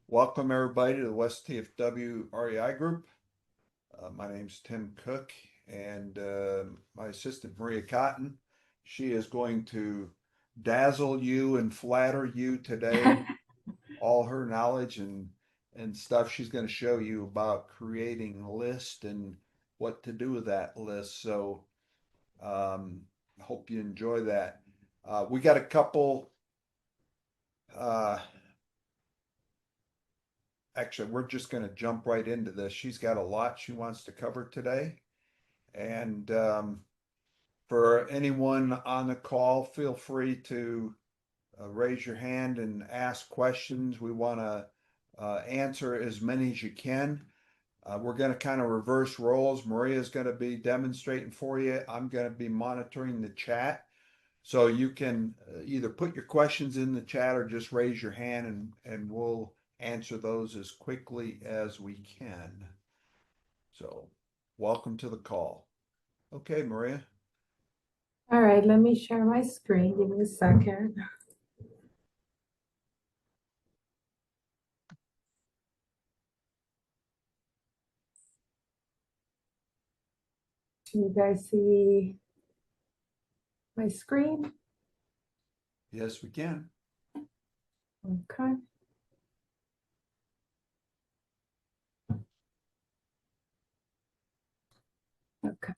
Welcome everybody to the West DFW REI group. My name's Tim Cook and my assistant Maria Cotton. She is going to dazzle you and flatter you today. All her knowledge and stuff she's going to show you about creating a list and what to do with that list. So hope you enjoy that. We got a couple uh, actually, we're just going to jump right into this. She's got a lot she wants to cover today. And for anyone on the call, feel free to raise your hand and ask questions. We want to answer as many as you can. We're going to kind of reverse roles. Maria's going to be demonstrating for you. I'm going to be monitoring the chat. So you can either put your questions in the chat or just raise your hand and we'll answer those as quickly as we can. So welcome to the call. Okay, Maria. All right, let me share my screen. Give me a second. Can you guys see my screen? Yes, we can. Okay. Okay.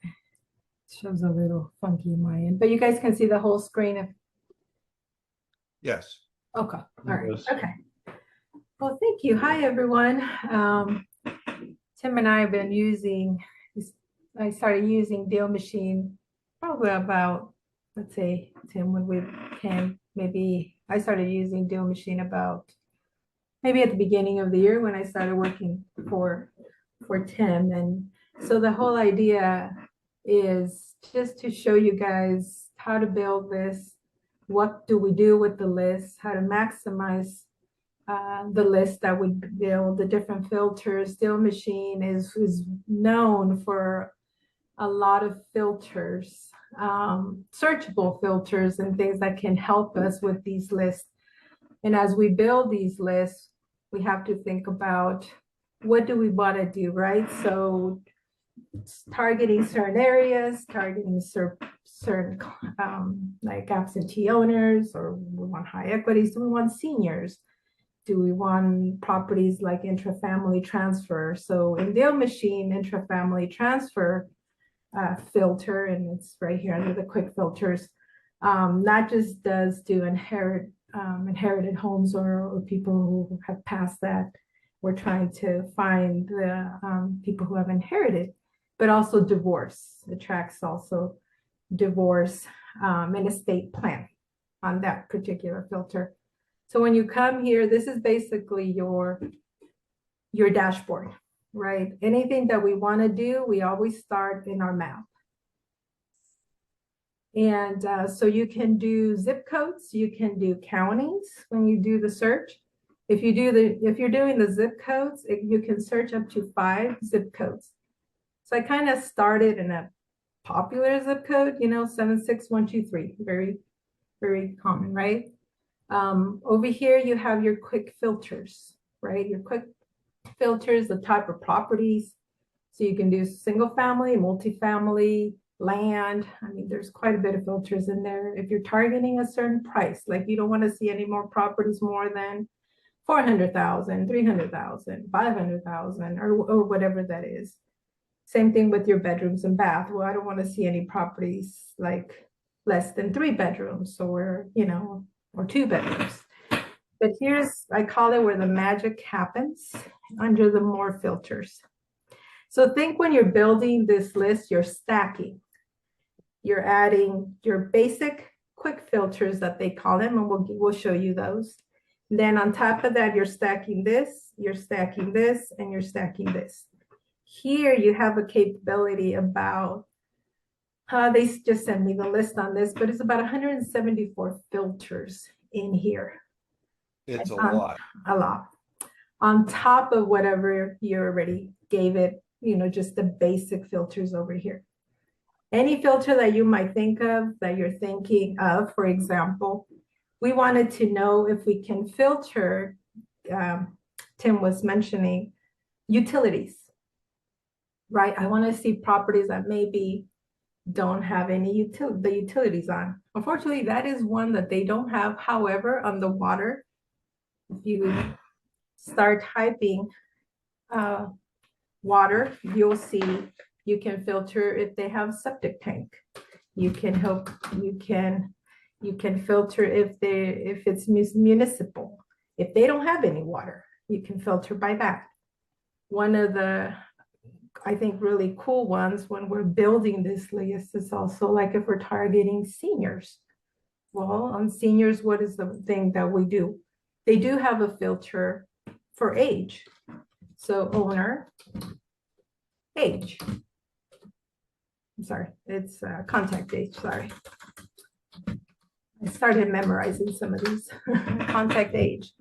Shows a little funky in my end, but you guys can see the whole screen. Yes. Okay. All right. Okay. Well, thank you. Hi, everyone. Tim and I have been I started using DealMachine probably about, let's say, Tim, when we came, maybe I started using DealMachine about maybe at the beginning of the year when I started working for Tim. And so the whole idea is just to show you guys how to build this, what do we do with the list, how to maximize the list that we build, the different filters. DealMachine is known for a lot of filters, searchable filters and things that can help us with these lists. And as we build these lists, we have to think about what do we want to do, right? So targeting certain areas, targeting certain like absentee owners, or we want high equities, do we want seniors? Do we want properties like intrafamily transfer? So in DealMachine, intrafamily transfer filter, and it's right here under the quick filters, not just does do inherited homes or people who have passed that. We're trying to find the people who have inherited, but also divorce. It tracks also divorce and estate plan on that particular filter. So when you come here, this is basically your dashboard, right? Anything that we want to do, we always start in our map. And so you can do zip codes, you can do counties when you do the search. If you're doing the zip codes, you can search up to 5 zip codes. So I kind of started in a popular zip code, 76123, very, very common, right? Over here, you have your quick filters, right? Your quick filters, the type of properties. So you can do single family, multifamily, land. I mean, there's quite a bit of filters in there. If you're targeting a certain price, like you don't want to see any more properties more than 400,000, 300,000, 500,000, or whatever that is. Same thing with your bedrooms and bath. Well, I don't want to see any properties like less than 3 bedrooms or 2 bedrooms. But I call it where the magic happens, under the more filters. So think when you're building this list, you're stacking. You're adding your basic quick filters that they call them, and we'll show you those. Then on top of that, you're stacking this, you're stacking this, and you're stacking this. Here you have a capability about, they just sent me the list on this, but it's about 174 filters in here. It's a lot. A lot. On top of whatever you already gave it, just the basic filters over here. Any filter that you might think of, that you're thinking of, for example, we wanted to know if we can filter Tim was mentioning, utilities, right? I want to see properties that maybe don't have any the utilities on. Unfortunately, that is one that they don't have. However, on the water, if you start typing water, you'll see you can filter if they have septic tank. You can help, you can filter if it's municipal. If they don't have any water, you can filter by that. One of the, I think, really cool ones when we're building this list is also like if we're targeting seniors. Well, on seniors, what is the thing that we do? They do have a filter for age. So owner, age. I'm sorry, it's contact age, sorry. I started memorizing some of these. Contact age.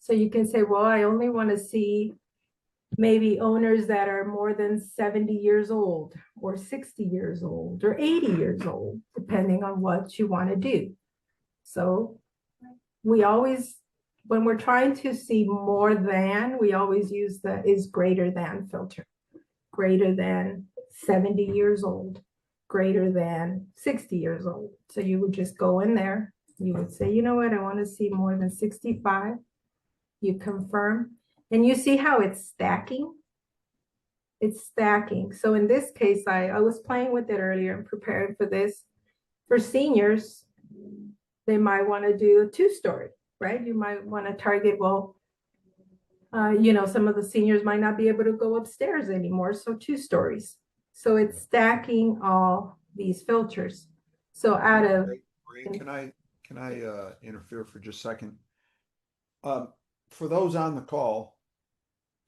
So you can say, well, I only want to see maybe owners that are more than 70 years old or 60 years old or 80 years old, depending on what you want to do. So we always, when we're trying to see more than, we always use the is greater than filter. Greater than 70 years old, greater than 60 years old. So you would just go in there. You would say, you know what, I want to see more than 65. You confirm. And you see how it's stacking? It's stacking. So in this case, I was playing with it earlier and preparing for this. For seniors, they might want to do a 2-story, right? You might want to target, well, you know, some of the seniors might not be able to go upstairs anymore, so 2 stories. So it's stacking all these filters. So out of can I interfere for just a second? For those on the call,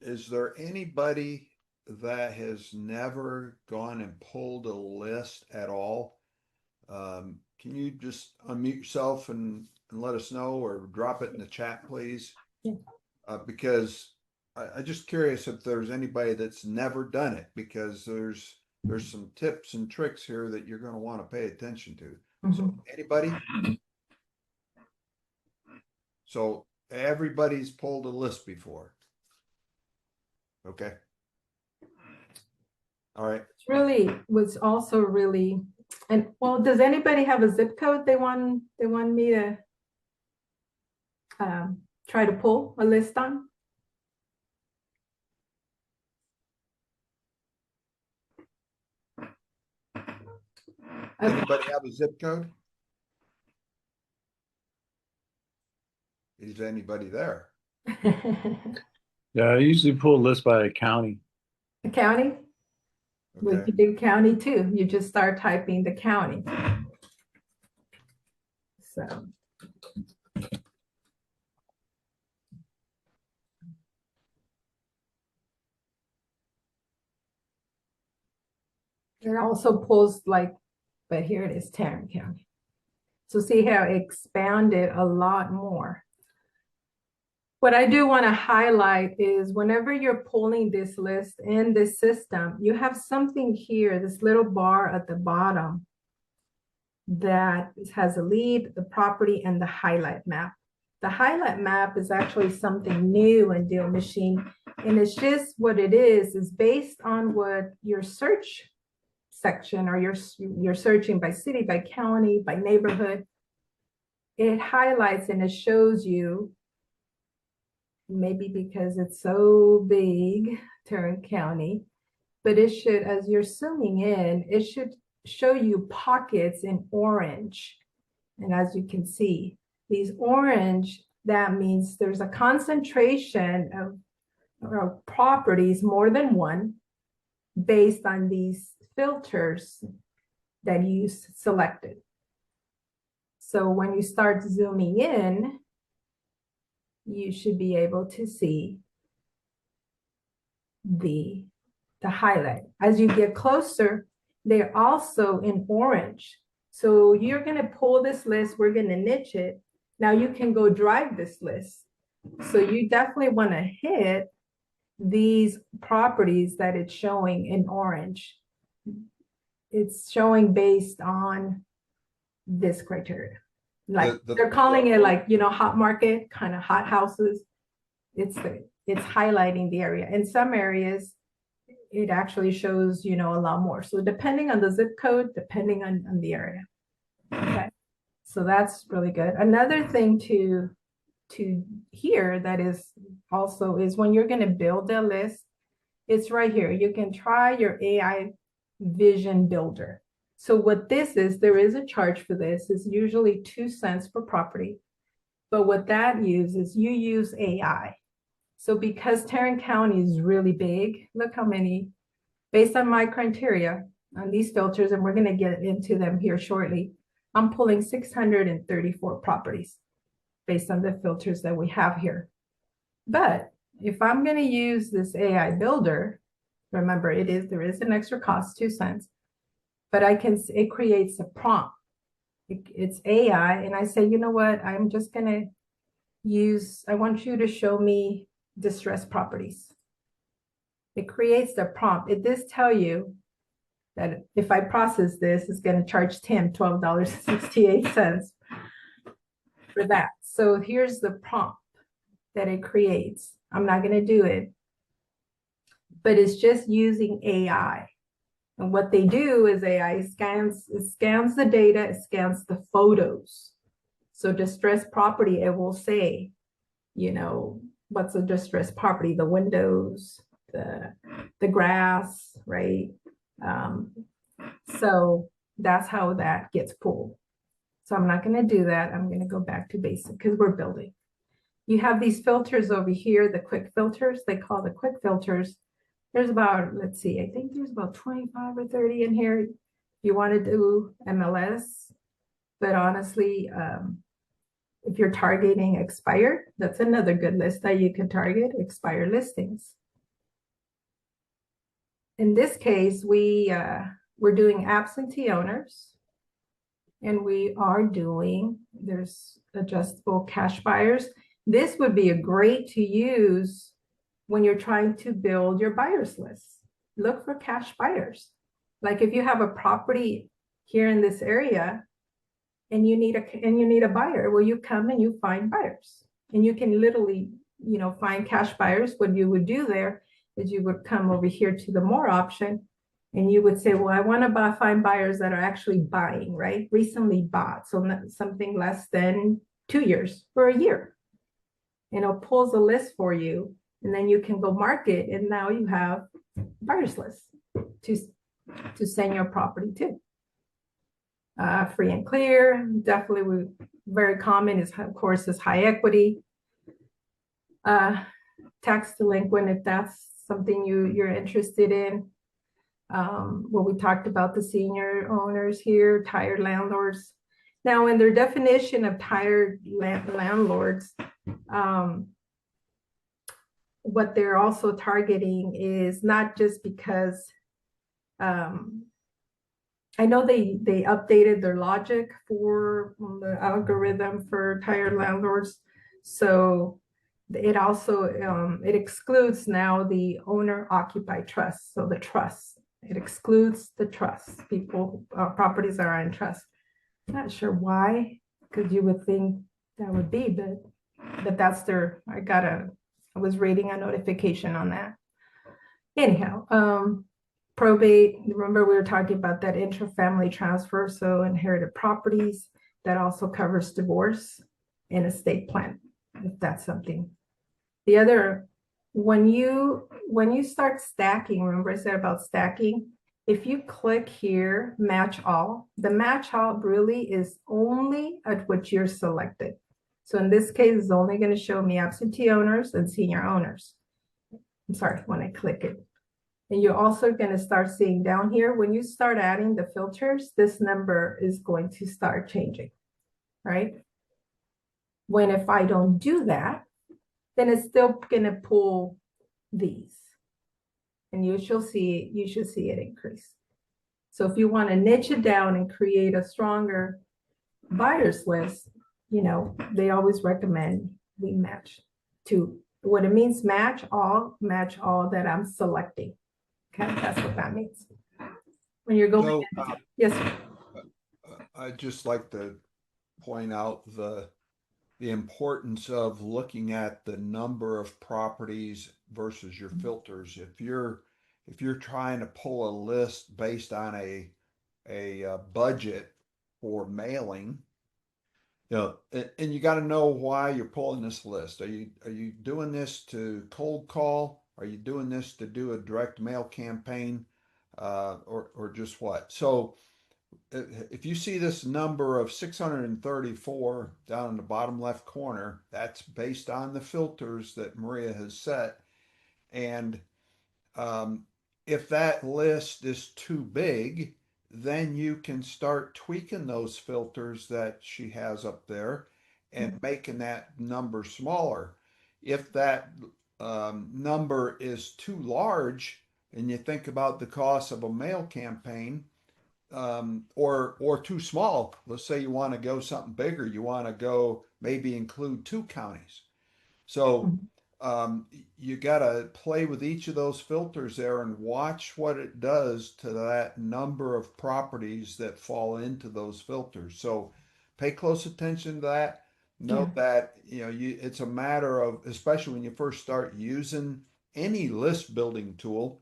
is there anybody that has never gone and pulled a list at all? Can you just unmute yourself and let us know, or drop it in the chat, please? Yeah. Because I'm just curious if there's anybody that's never done it, because there's some tips and tricks here that you're going to want to pay attention to. So anybody? So everybody's pulled a list before. Okay. All right. It's really was also really, and well, does anybody have a zip code they want me to try to pull a list on? Anybody have a zip code? Is anybody there? Yeah, I usually pull a list by county. The county? We Okay. could do county too. You just start typing the county. So. It also pulls like, but here it is, Tarrant County. So see how it expanded a lot more. What I do want to highlight is whenever you're pulling this list in this system, you have something here, this little bar at the bottom that has a lead, the property, and the highlight map. The highlight map is actually something new in DealMachine, and it's just what it is based on what your search section, or you're searching by city, by county, by neighborhood. It highlights and it shows you, maybe because it's so big, Tarrant County, but it should, as you're zooming in, it should show you pockets in orange. And as you can see, these orange, that means there's a concentration of properties, more than one, based on these filters that you selected. So when you start zooming in, you should be able to see the highlight. As you get closer, they're also in orange. So you're going to pull this list, we're going to niche it. Now you can go drive this list. So you definitely want to hit these properties that it's showing in orange. It's showing based on this criteria. Like they're calling it like, you know, hot market, kind of hot houses. It's it's highlighting the area. In some areas, it actually shows, a lot more. So depending on the zip code, depending on the area. Okay. So that's really good. Another thing to hear that is also is when you're going to build a list, it's right here. You can try your AI vision builder. So what this is, there is a charge for this. It's usually 2 cents per property. But what that uses, you use AI. So because Tarrant County is really big, look how many, based on my criteria on these filters, and we're going to get into them here shortly, I'm pulling 634 properties based on the filters that we have here. But if I'm going to use this AI builder, remember there is an extra cost, 2 cents, but it creates a prompt. It's AI, and I say, you know what, I'm just going to I want you to show me distressed properties. It creates the prompt. It does tell you that if I process this, it's going to charge Tim $12.68 for that. So here's the prompt that it creates. I'm not going to do it, but it's just using AI. And what they do is AI scans the data, it scans the photos. So distressed property, it will say, what's a distressed property? The windows, the grass, right? So that's how that gets pulled. So I'm not going to do that. I'm going to go back to basic because we're building. You have these filters over here, the quick filters. They call the quick filters. There's about, let's see, I think there's about 25 or 30 in here. You want to do MLS, but honestly, if you're targeting expired, that's another good list that you can target, expired listings. In this case, we're doing absentee owners, and there's adjustable cash buyers. This would be a great to use when you're trying to build your buyers list. Look for cash buyers. Like if you have a property here in this area and you need a buyer, well, you come and you find buyers, and you can literally, find cash buyers. What you would do there is you would come over here to the more option, and you would say, well, I want to find buyers that are actually buying, right? Recently bought, so something less than 2 years or a year. And it pulls a list for you, and then you can go market, and now you have buyers list to send your property to. Free and clear, definitely very common is, of course, is high equity. Tax delinquent, if that's something you're interested in. What we talked about, the senior owners here, tired landlords. Now, in their definition of tired landlords, what they're also targeting is not just because I know they updated their logic for the algorithm for tired landlords. So it also it excludes now the owner occupied trust. So the trust, it excludes the trust. People, properties that are in trust. Not sure why, because you would think that would be, but that's their, I was reading a notification on that. Anyhow, probate, remember we were talking about that intra-family transfer, so inherited properties, that also covers divorce and estate plan, if that's something. The other, when you start stacking, remember I said about stacking, if you click here, match all, the match all really is only at what you're selected. So in this case, it's only going to show me absentee owners and senior owners. I'm sorry, when I click it. And you're also going to start seeing down here, when you start adding the filters, this number is going to start changing, right? When if I don't do that, then it's still going to pull these. And you should see it increase. So if you want to niche it down and create a stronger buyers list, they always recommend we match to what it means, match all that I'm selecting. Okay, that's what that means. When you're going, yes, sir. I'd just like to point out the importance of looking at the number of properties versus your filters. If you're trying to pull a list based on a budget for mailing, and you got to know why you're pulling this list. Are you doing this to cold call? Are you doing this to do a direct mail campaign, or just what? So if you see this number of 634 down in the bottom left corner, that's based on the filters that Maria has set. And um, if that list is too big, then you can start tweaking those filters that she has up there and making that number smaller. If that number is too large, and you think about the cost of a mail campaign, or too small. Let's say you want to go something bigger. You want to go maybe include two counties. So Mhm. you got to play with each of those filters there and watch what it does to that number of properties that fall into those filters. So pay close attention to that. Yeah. Note that it's a matter of, especially when you first start using any list building tool,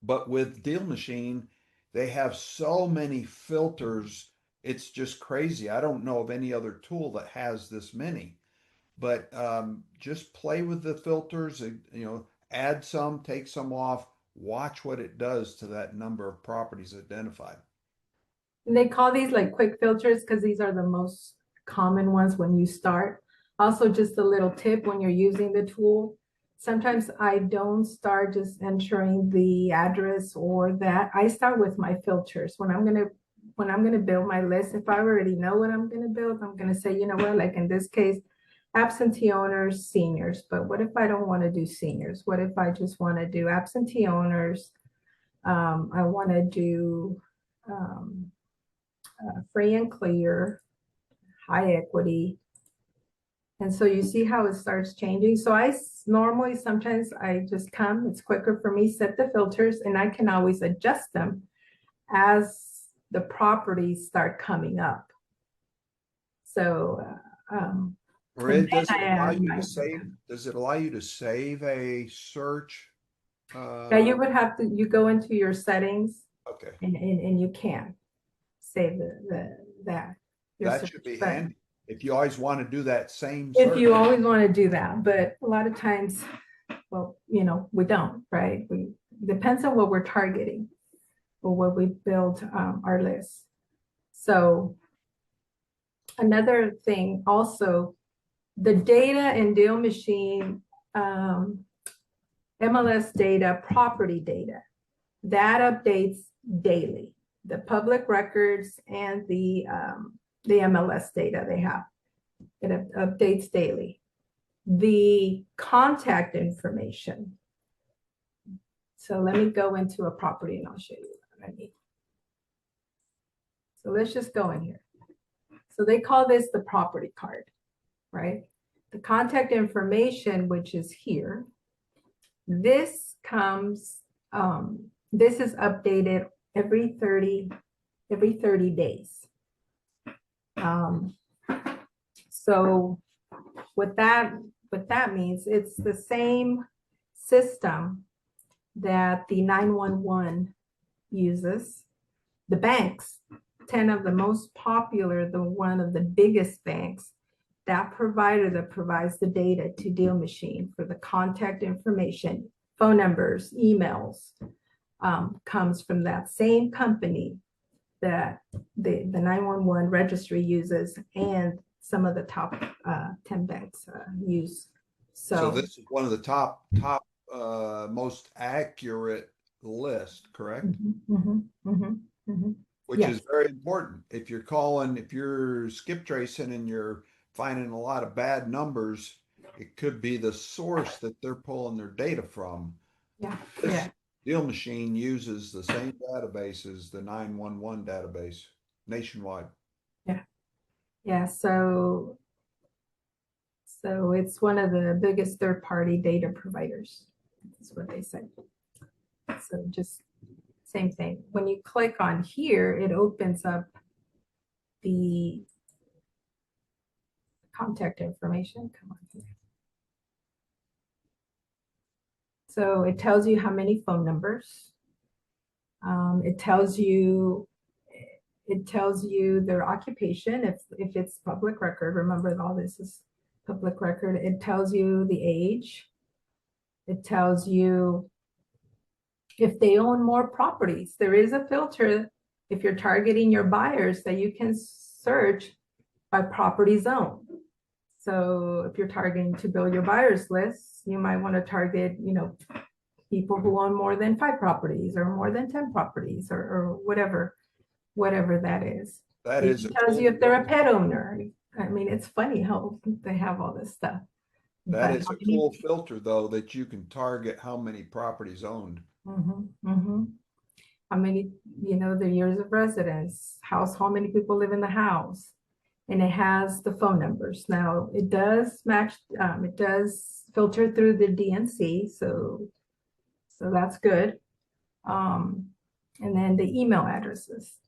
but with DealMachine, they have so many filters. It's just crazy. I don't know of any other tool that has this many. But just play with the filters, add some, take some off, watch what it does to that number of properties identified. And they call these like quick filters because these are the most common ones when you start. Also, just a little tip when you're using the tool. Sometimes I don't start just entering the address or that. I start with my filters. When I'm gonna build my list, if I already know what I'm gonna build, I'm gonna say, you know what, like in this case, absentee owners, seniors. But what if I don't want to do seniors? What if I just want to do absentee owners? I want to do um, free and clear, high equity. And so you see how it starts changing. So normally, sometimes I just come, it's quicker for me, set the filters, and I can always adjust them as the properties start coming up. So, Or and then does it I allow add you to my, save? Does it allow you to save a search? yeah, you would have to, you go into your settings Okay, and you can save that, your that search. should be But handy if you always want to do that same if search. you always want to do that, but a lot of times, well, we don't, right? Depends on what we're targeting or what we build our list. So another thing also, the data in DealMachine, MLS data, property data, that updates daily. The public records and the MLS data they have, it updates daily. The contact information. So let me go into a property and I'll show you what I mean. So let's just go in here. So they call this the property card, right? The contact information, which is here, this comes, this is updated every 30 days. So what that means, it's the same system that the 911 uses. The banks, 10 of the most popular, one of the biggest banks, that provider that provides the data to DealMachine for the contact information, phone numbers, emails, comes from that same company that the 911 registry uses and some of the top 10 banks use. So So this is one of the top most accurate list, correct? Which Yes. is very important. If you're skip tracing and you're finding a lot of bad numbers, it could be the source that they're pulling their data from. Yeah. This Yeah. DealMachine uses the same database as the 911 database nationwide. Yeah. Yeah. So it's one of the biggest third-party data providers. That's what they say. So just same thing. When you click on here, it opens up the contact information. Come on here. So it tells you how many phone numbers. It tells you their occupation if it's public record. Remember, all this is public record. It tells you the age. It tells you if they own more properties. There is a filter if you're targeting your buyers that you can search by property zone. So if you're targeting to build your buyers list, you might want to target, people who own more than 5 properties or more than 10 properties or whatever that is. That It is tells you if they're a pet owner. I mean, it's funny how they have all this stuff. that But is how a many- cool filter though, that you can target how many properties owned. How many, the years of residence, how many people live in the house, and it has the phone numbers. Now it does match, it does filter through the DNC, so that's good. And then the email addresses.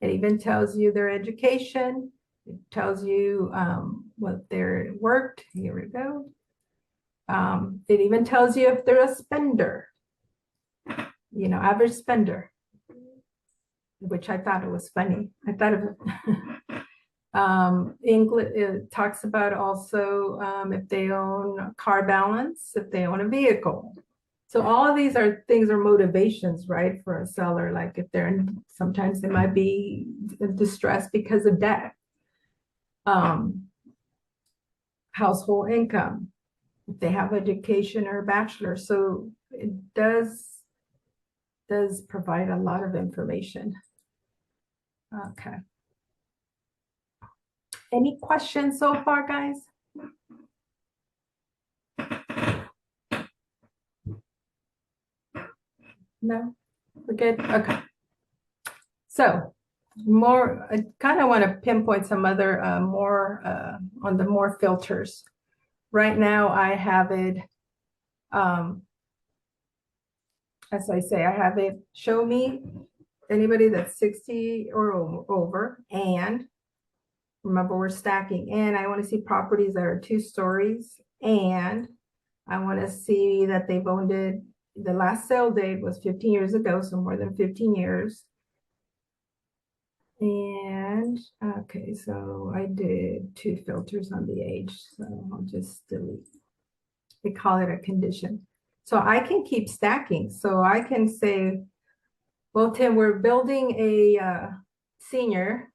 It even tells you their education. It tells you what they're worked. Here we go. It even tells you if they're a spender, average spender, which I thought it was funny. I thought of English, it talks about also if they own a car balance, if they own a vehicle. So all of these are things are motivations, right, for a seller. Like if sometimes they might be distressed because of debt. Household income, if they have education or a bachelor. So it does provide a lot of information. Okay. Any questions so far, guys? No? We're good? Okay. So I kind of want to pinpoint some other more on the more filters. Right now I have it, as I say, I have it show me anybody that's 60 or over, and remember we're stacking, and I want to see properties that are 2 stories, and I want to see that they've owned it. The last sale date was 15 years ago, so more than 15 years. And okay, so I did 2 filters on the age, so I'll just delete. They call it a condition. So I can keep stacking. So I can say, well, Tim, we're building a senior.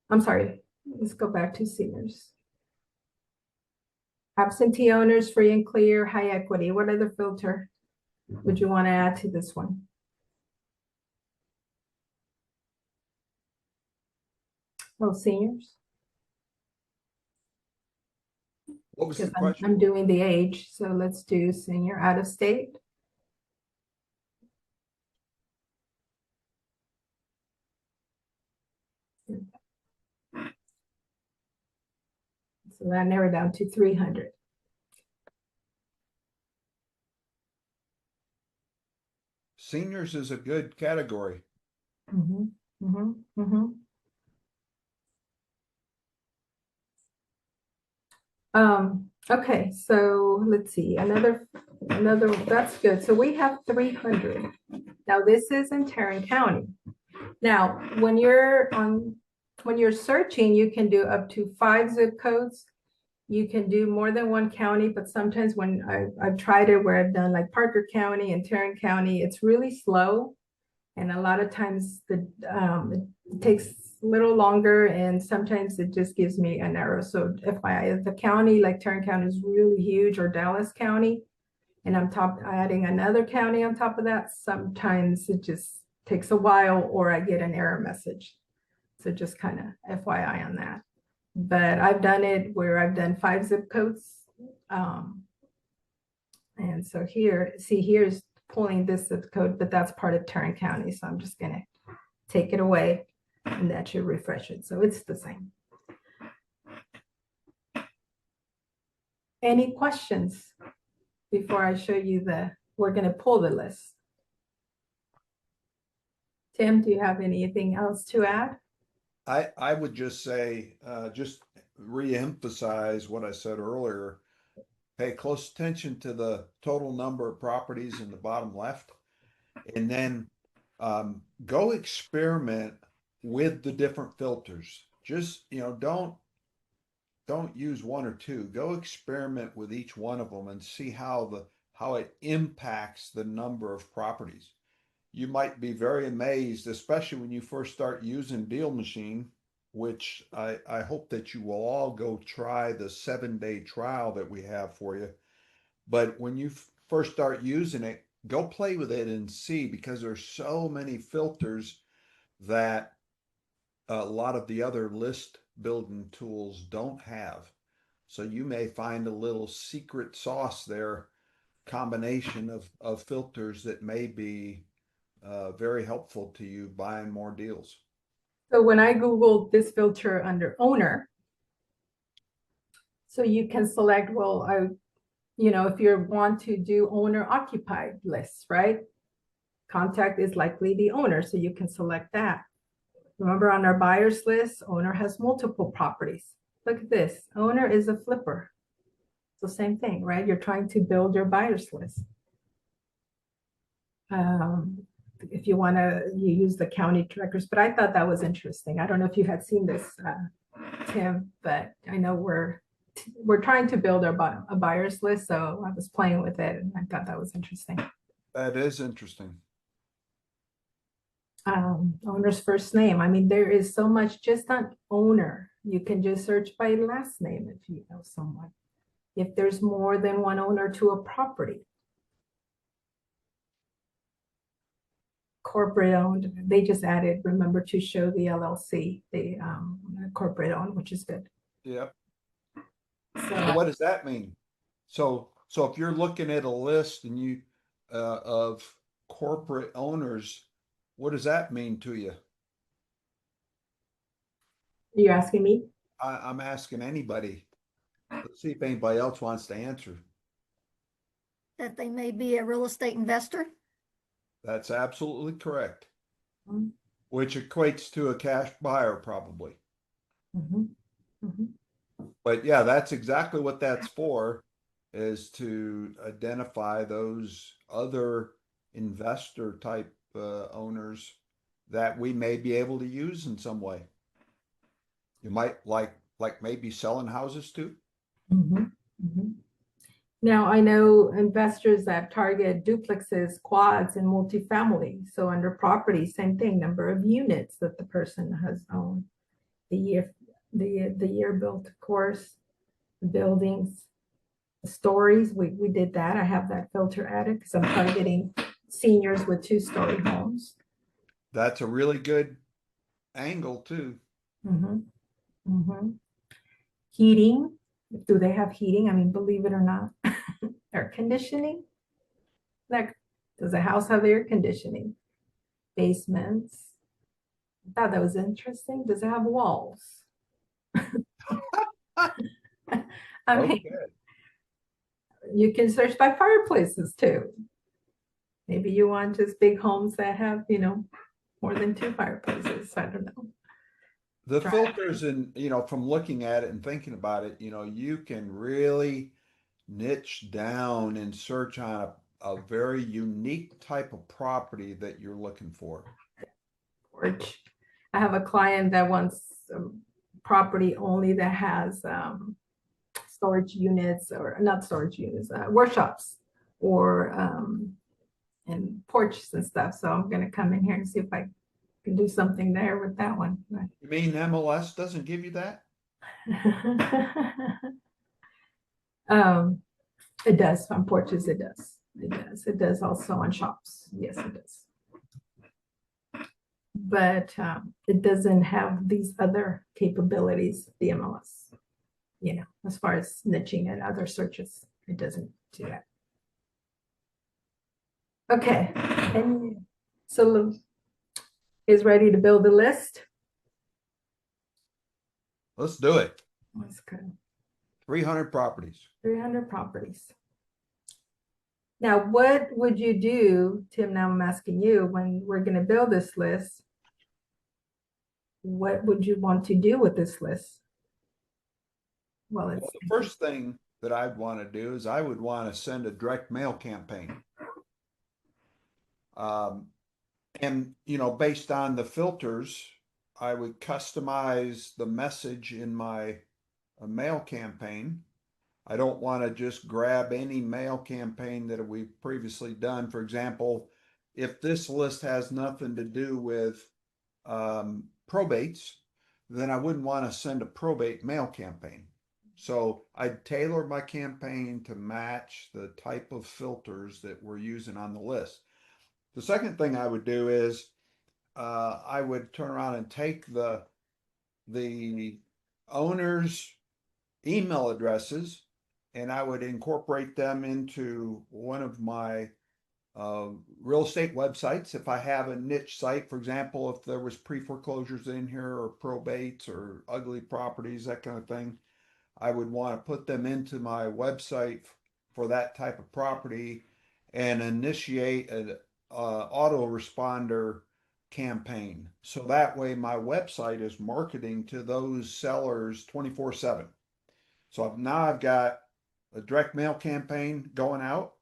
I'm sorry, let's go back to seniors. Absentee owners, free and clear, high equity. What other filter would you want to add to this one? Oh, seniors. What was the Because question? I'm doing the age, so let's do senior out of state. So that narrowed down to 300. Seniors is a good category. Okay, so let's see, another, that's good. So we have 300. Now this is in Tarrant County. Now, when you're searching, you can do up to 5 zip codes. You can do more than 1 county, but sometimes when I've tried it where I've done like Parker County and Tarrant County, it's really slow. And a lot of times it takes a little longer, and sometimes it just gives me an error. So FYI, if the county like Tarrant County is really huge, or Dallas County, and I'm adding another county on top of that, sometimes it just takes a while, or I get an error message. So just kind of FYI on that. But I've done it where I've done 5 zip codes. And so here's pulling this zip code, but that's part of Tarrant County. So I'm just gonna take it away, and that should refresh it. So it's the same. Any questions before I show you we're gonna pull the list? Tim, do you have anything else to add? I would just say, just re-emphasize what I said earlier. Pay close attention to the total number of properties in the bottom left, and then go experiment with the different filters. Just, don't use one or two. Go experiment with each one of them and see how it impacts the number of properties. You might be very amazed, especially when you first start using DealMachine, which I hope that you will all go try the 7-day trial that we have for you. But when you first start using it, go play with it and see, because there's so many filters that a lot of the other list building tools don't have. So you may find a little secret sauce there, combination of filters that may be very helpful to you buying more deals. So when I Googled this filter under owner, so you can select, well, if you want to do owner occupied lists, right? Contact is likely the owner, so you can select that. Remember, on our buyers list, owner has multiple properties. Look at this, owner is a flipper. So same thing, right? You're trying to build your buyers list. If you want to, you use the county records, but I thought that was interesting. I don't know if you had seen this, Tim, but I know we're trying to build a buyers list, so I was playing with it and I thought that was interesting. That is interesting. Owner's first name. I mean, there is so much just on owner. You can just search by last name if you know someone. If there's more than one owner to a property. Corporate owned, they just added, remember to show the LLC, the corporate owned, which is good. Yep. So So what does that mean? So if you're looking at a list and you of corporate owners, what does that mean to you? you're asking me? I'm asking anybody. Let's see if anybody else wants to answer. That they may be a real estate investor. That's absolutely correct. Mhm. Which equates to a cash buyer probably. Mm-hmm. Mm-hmm. But yeah, that's exactly what that's for, is to identify those other investor type owners that we may be able to use in some way. You might like maybe selling houses too. Mm-hmm. Mm-hmm. Now, I know investors that target duplexes, quads, and multifamily. So under property, same thing, number of units that the person has owned, the year built, of course, the buildings, the stories. We did that. I have that filter added because I'm targeting seniors with 2-story homes. That's a really good angle too. Mm-hmm. Mm-hmm. Heating. Do they have heating? I mean, believe it or not, air conditioning. Like, does the house have air conditioning? Basements. I thought that was interesting. Does it have walls? I mean, Okay. you can search by fireplaces too. Maybe you want just big homes that have, more than 2 fireplaces. I don't know. The Right. filters, and from looking at it and thinking about it, you can really niche down and search on a very unique type of property that you're looking for. Porch. I have a client that wants property only that has storage units, or not storage units, workshops, or and porches and stuff. So I'm going to come in here and see if I can do something there with that one. You mean MLS doesn't give you that? It does on porches. It does. It does. It does also on shops. Yes, it does. But it doesn't have these other capabilities, the MLS, as far as niching and other searches, it doesn't do that. Okay, and so is ready to build a list. Let's do it. That's good. 300 properties. 300 properties. Now, what would you do, Tim? Now I'm asking you, when we're going to build this list, what would you want to do with this list? well, Well, it's the first thing that I'd want to do is I would want to send a direct mail campaign. Um, and based on the filters, I would customize the message in my mail campaign. I don't want to just grab any mail campaign that we've previously done. For example, if this list has nothing to do with probates, then I wouldn't want to send a probate mail campaign. So I'd tailor my campaign to match the type of filters that we're using on the list. The second thing I would do is I would turn around and take the owner's email addresses and I would incorporate them into one of my real estate websites. If I have a niche site, for example, if there was pre-foreclosures in here or probates or ugly properties, that kind of thing, I would want to put them into my website for that type of property and initiate an autoresponder campaign. So that way my website is marketing to those sellers 24/7. So now I've got a direct mail campaign going out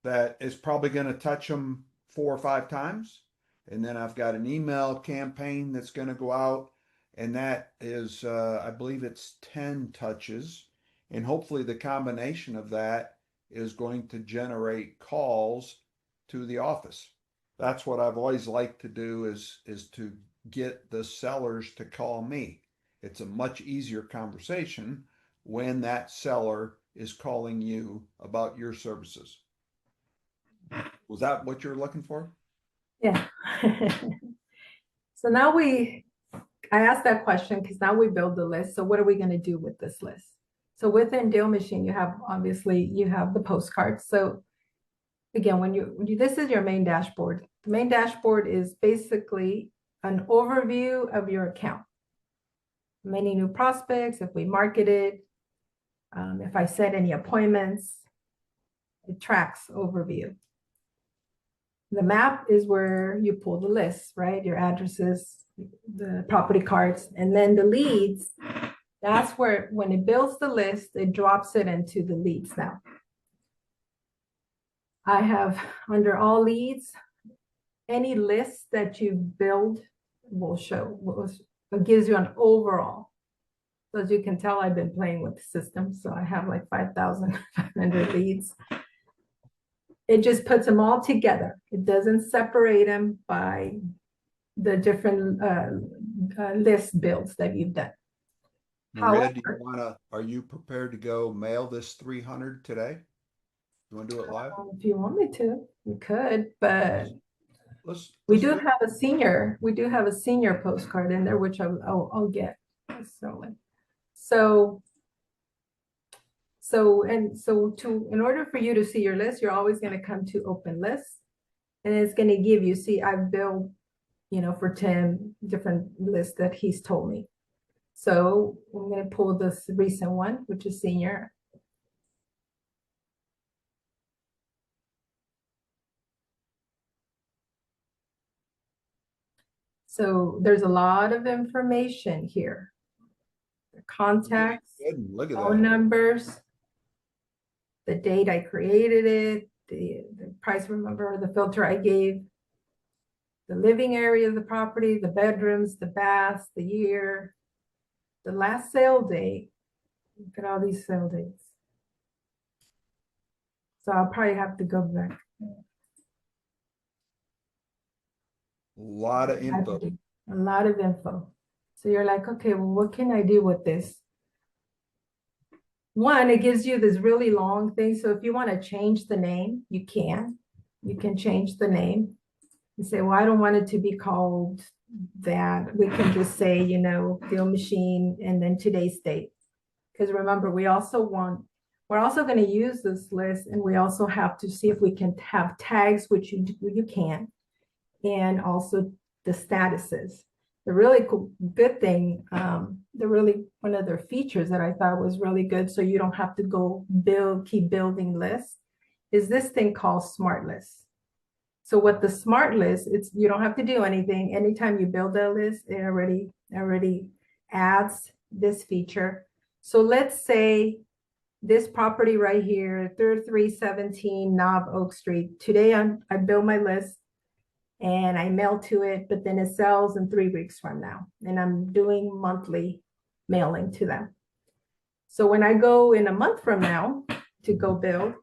that is probably going to touch them 4 or 5 times. And then I've got an email campaign that's going to go out, and that is, I believe it's 10 touches. And hopefully the combination of that is going to generate calls to the office. That's what I've always liked to do is to get the sellers to call me. It's a much easier conversation when that seller is calling you about your services. Was that what you're looking for? yeah. So now I asked that question because now we build the list. So what are we going to do with this list? So within DealMachine, you have the postcards. So again, this is your main dashboard. The main dashboard is basically an overview of your account. Many new prospects, if we marketed, if I set any appointments, it tracks overview. The map is where you pull the lists, right? Your addresses, the property cards, and then the leads. That's where, when it builds the list, it drops it into the leads now. I have under all leads, any list that you build will show, it gives you an overall. So as you can tell, I've been playing with the system. So I have like 5,500 leads. It just puts them all together. It doesn't separate them by the different list builds that you've done. Maria, are you prepared to go mail this 300 today? You want to do it live? If you want me to, we could, but we do have a senior postcard in there, which I'll get. In order for you to see your list, you're always going to come to open lists, and it's going to give you, see, I've built, for 10 different lists that he's told me. So I'm going to pull this recent one, which is senior. So there's a lot of information here. The contacts, look at phone that. numbers, the date I created it, the price, remember, the filter I gave, the living area of the property, the bedrooms, the baths, the year, the last sale date. Look at all these sale dates. So I'll probably have to go back. A lot of info. A lot of info. So you're like, okay, well, what can I do with this? One, it gives you this really long thing. So if you want to change the name, you can. You can change the name. You say, well, I don't want it to be called that. We can just say, DealMachine and then today's date. Because remember, we're also going to use this list, and we also have to see if we can have tags, which you can, and also the statuses. The really good thing, one of their features that I thought was really good, so you don't have to keep building lists, is this thing called Smart Lists. So what the Smart List, you don't have to do anything. Anytime you build a list, it already adds this feature. So let's say this property right here, 3317 Knob Oak Street. Today I build my list and I mail to it, but then it sells in 3 weeks from now. And I'm doing monthly mailing to them. So when I go in a month from now to go build,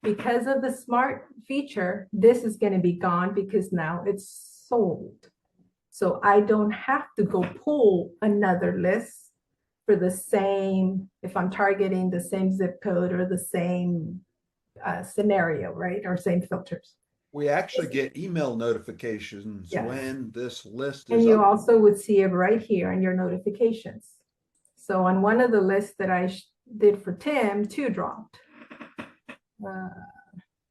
because of the smart feature, this is going to be gone because now it's sold. So I don't have to go pull another list for the same, if I'm targeting the same zip code or the same scenario, right? Or same filters. We actually get email notifications Yes. when this list And is you up. also would see it right here in your notifications. So on one of the lists that I did for Tim, 2 dropped.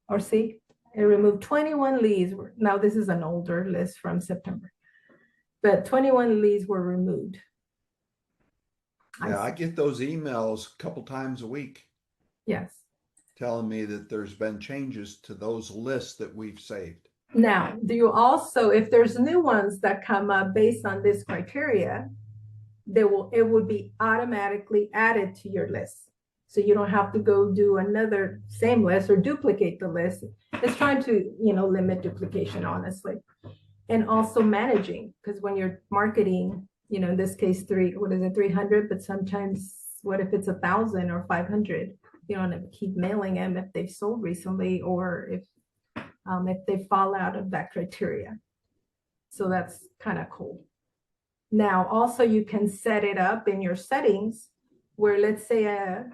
Or see, it removed 21 leads. Now this is an older list from September, but 21 leads were removed. Yeah, I get those emails a couple times a week Yes. telling me that there's been changes to those lists that we've saved. Now, do you also, if there's new ones that come up based on this criteria, it would be automatically added to your list. So you don't have to go do another same list or duplicate the list. It's trying to, limit duplication, honestly. And also managing, because when you're marketing, in this case, 300, but sometimes what if it's 1,000 or 500? You don't have to keep mailing them if they've sold recently or if they fall out of that criteria. So that's kind of cool. Now, also you can set it up in your settings where, let's say,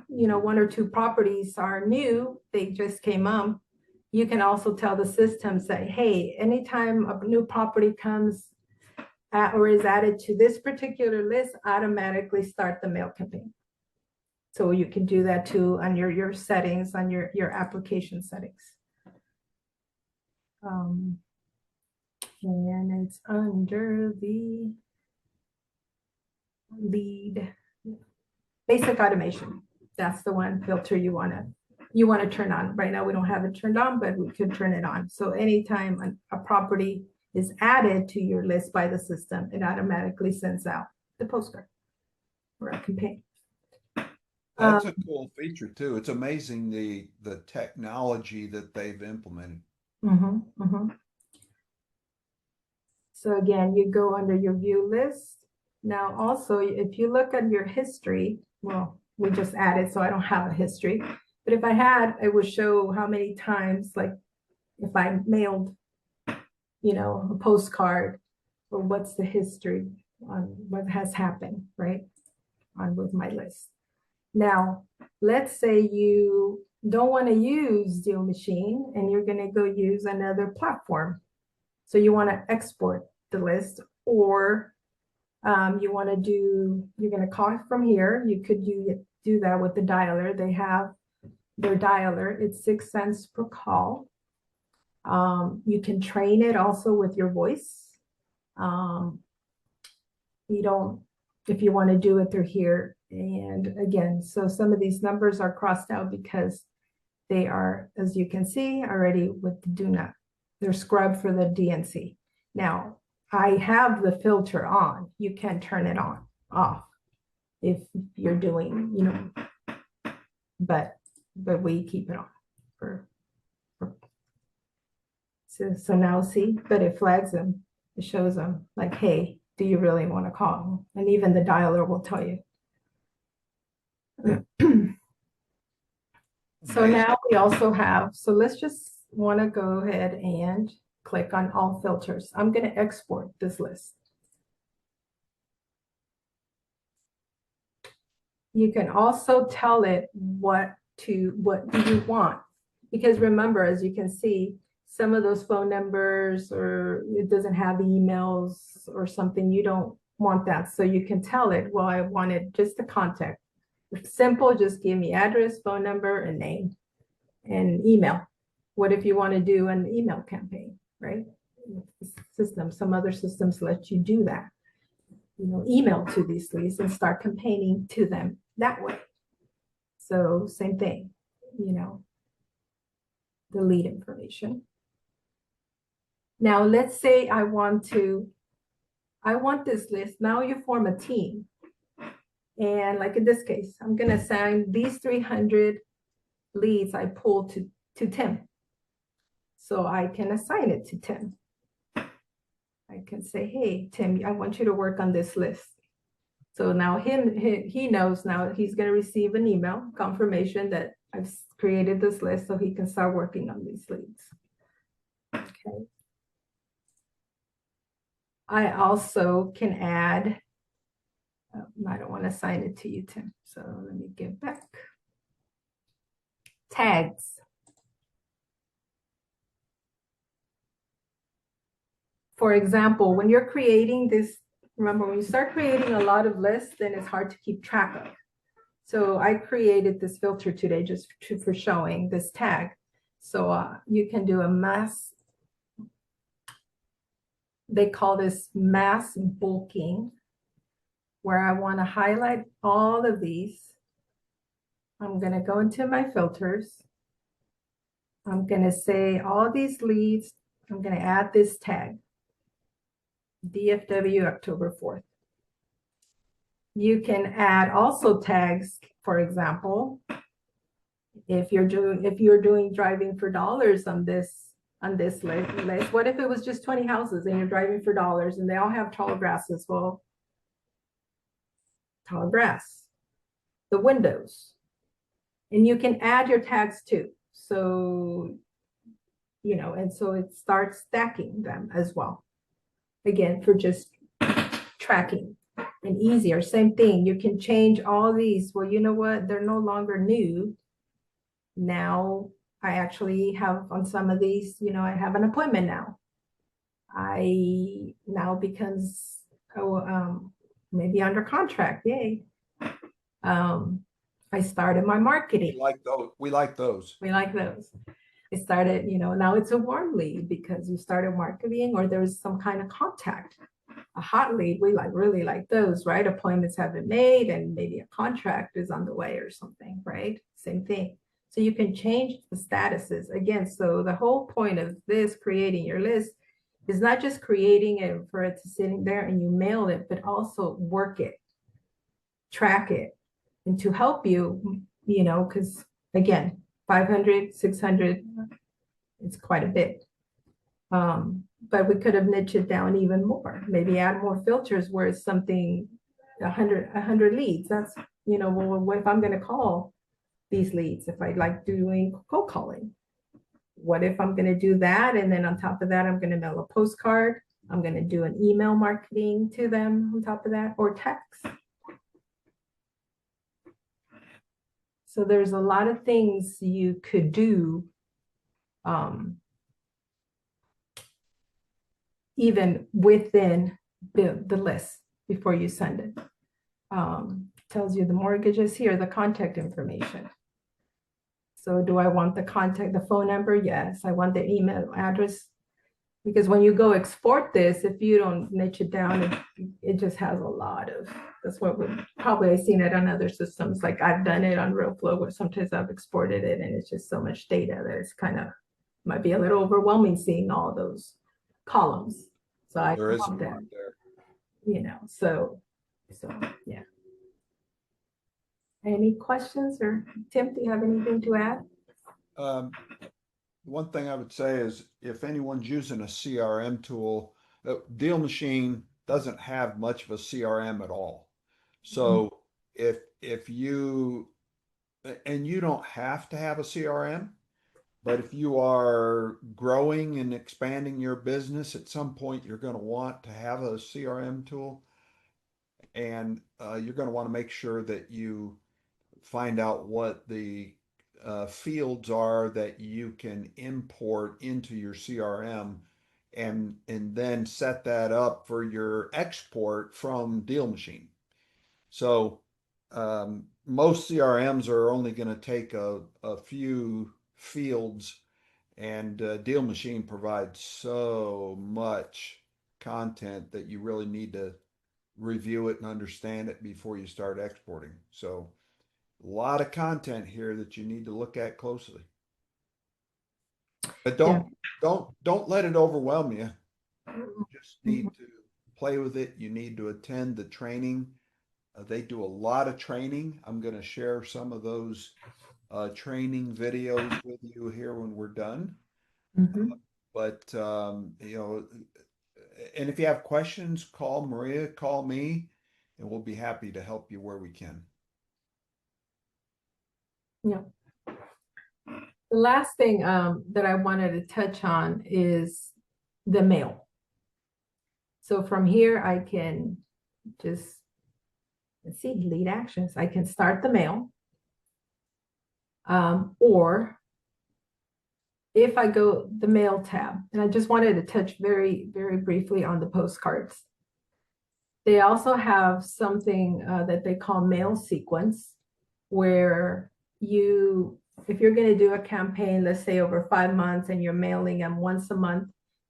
1 or 2 properties are new, they just came up. You can also tell the system, say, hey, anytime a new property comes or is added to this particular list, automatically start the mail campaign. So you can do that too on your settings, on your application settings. And it's under the lead basic automation. That's the one filter you want to turn on. Right now we don't have it turned on, but we could turn it on. So anytime a property is added to your list by the system, it automatically sends out the postcard or a campaign. That's a cool feature too. It's amazing the technology that they've implemented. So again, you go under your view list. Now also, if you look at your history, well, we just added, so I don't have a history. But if I had, it would show how many times, like if I mailed, a postcard, or what's the history on what has happened, right? On with my list. Now, let's say you don't want to use DealMachine and you're going to go use another platform. So you want to export the list, or you want to you're going to call from here. You could do that with the dialer. They have their dialer. It's 6 cents per call. You can train it also with your voice. If you want to do it through here. And again, so some of these numbers are crossed out because they are, as you can see, already with the do not. They're scrubbed for the DNC. Now, I have the filter on. You can turn it off if you're doing, but we keep it on so now see, but it flags them. It shows them like, hey, do you really want to call? And even the dialer will tell you. So now we also have, so let's just want to go ahead and click on all filters. I'm going to export this list. You can also tell it what do you want? Because remember, as you can see, some of those phone numbers, or it doesn't have emails or something, you don't want that. So you can tell it, well, I wanted just a contact. It's simple, just give me address, phone number, and name, and email. What if you want to do an email campaign, right? Some other systems let you do that. Email to these leads and start campaigning to them that way. So same thing, the lead information. Now let's say I want this list. Now you form a team. And like in this case, I'm going to assign these 300 leads I pulled to Tim. So I can assign it to Tim. I can say, hey, Tim, I want you to work on this list. So now he knows now he's going to receive an email confirmation that I've created this list so he can start working on these leads. Okay. I also can add, I don't want to assign it to you, Tim. So let me get back. Tags. For example, when you're creating this, remember when you start creating a lot of lists, then it's hard to keep track of. So I created this filter today just for showing this tag. So you can do a mass, they call this mass bulking, where I want to highlight all of these. I'm going to go into my filters. I'm going to say all these leads, I'm going to add this tag. DFW October 4th. You can add also tags, for example, if you're doing driving for dollars on this list, what if it was just 20 houses and you're driving for dollars and they all have tall grasses? Well, tall grass, the windows, and you can add your tags too. So, and so it starts stacking them as well. Again, for just tracking and easier. Same thing. You can change all these. Well, you know what? They're no longer new. Now I actually have on some of these, I have an appointment now. I now becomes maybe under contract. Yay. I started my marketing. We like those. We like those. We like those. I started, now it's a warm lead because you started marketing or there's some kind of contact. A hot lead, we really like those, right? Appointments have been made and maybe a contract is on the way or something, right? Same thing. So you can change the statuses again. So the whole point of this creating your list is not just creating it for it to sitting there and you mail it, but also work it, track it, and to help you, because again, 500, 600, it's quite a bit. But we could have niched it down even more, maybe add more filters where it's something 100 leads. That's, well, what if I'm going to call these leads? If I like doing cold calling, what if I'm going to do that? And then on top of that, I'm going to mail a postcard. I'm going to do an email marketing to them on top of that, or text. So there's a lot of things you could do even within the list before you send it. Tells you the mortgages here, the contact information. So do I want the phone number? Yes. I want the email address. Because when you go export this, if you don't niche it down, it just has a lot of, that's what I've seen it on other systems. Like I've done it on RealFlow where sometimes I've exported it and it's just so much data that it's might be a little overwhelming seeing all those columns. So There is want a that, lot there. so yeah. Any questions, or Tim, do you have anything to add? One thing I would say is if anyone's using a CRM tool, DealMachine doesn't have much of a CRM at all. So if you, and you don't have to have a CRM, but if you are growing and expanding your business, at some point you're going to want to have a CRM tool, and you're going to want to make sure that you find out what the fields are that you can import into your CRM, and then set that up for your export from DealMachine. So most CRMs are only going to take a few fields, and DealMachine provides so much content that you really need to review it and understand it before you start exporting. So a lot of content here that you need to look at closely. But don't let it overwhelm you. You just need to play with it. You need to attend the training They do a lot of training. I'm going to share some of those training videos with you here when we're done. Mhm. But you know, and if you have questions, call Maria, call me, and we'll be happy to help you where we can. Yeah. The last thing that I wanted to touch on is the mail. So from here, I can just, let's see, lead actions. I can start the mail. Or if I go the mail tab, and I just wanted to touch very, very briefly on the postcards. They also have something that they call mail sequence, where if you're going to do a campaign, let's say over 5 months, and you're mailing them once a month,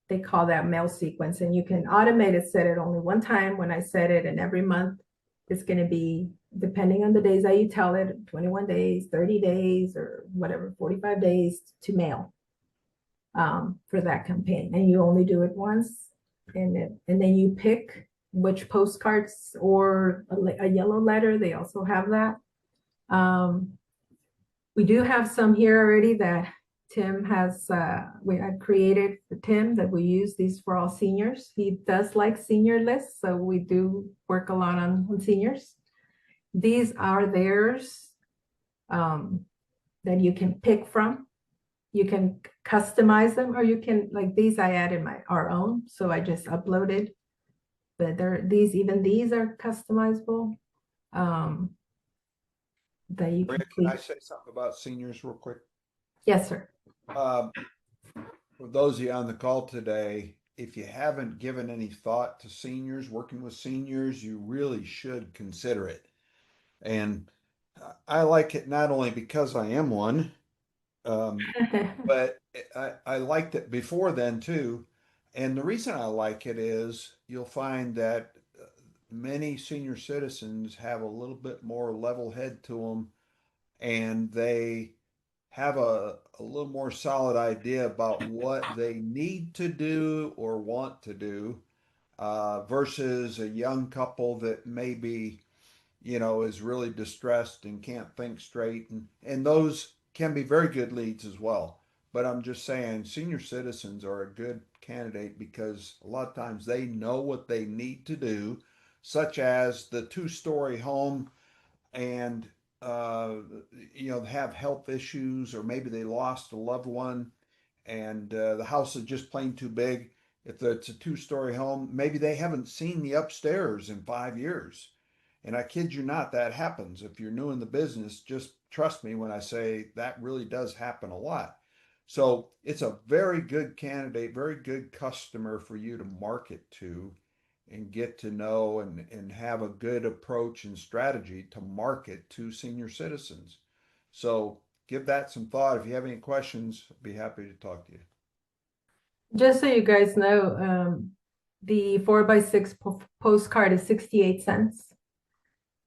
they call that mail sequence. And you can automate set it only one time when I set it, and every month it's going to be, depending on the days that you tell it, 21 days, 30 days, or whatever, 45 days to mail for that campaign. And you only do it once, and then you pick which postcards or a yellow letter. They also have that. We do have some here already that Tim has, I've created for Tim that we use these for all seniors. He does like senior lists, so we do work a lot on seniors. These are theirs that you can pick from. You can customize them, or you can, like these I added our own, so I just uploaded. But even these are customizable. That you Maria, can can I say something about seniors real quick? Yes, sir. For those of you on the call today, if you haven't given any thought to seniors, working with seniors, you really should consider it. And I like it not only because I am one, but I liked it before then too. And the reason I like it is you'll find that many senior citizens have a little bit more level head to them, and they have a little more solid idea about what they need to do or want to do versus a young couple that maybe, is really distressed and can't think straight. And those can be very good leads as well. But I'm just saying, senior citizens are a good candidate because a lot of times they know what they need to do, such as the two-story home, and uh, have health issues, or maybe they lost a loved one, and the house is just plain too big. If it's a two-story home, maybe they haven't seen the upstairs in 5 years. And I kid you not, that happens. If you're new in the business, just trust me when I say that really does happen a lot. So it's a very good candidate, very good customer for you to market to and get to know, and have a good approach and strategy to market to senior citizens. So give that some thought. If you have any questions, I'd be happy to talk to you. Just so you guys know, the 4x6 postcard is 68 cents.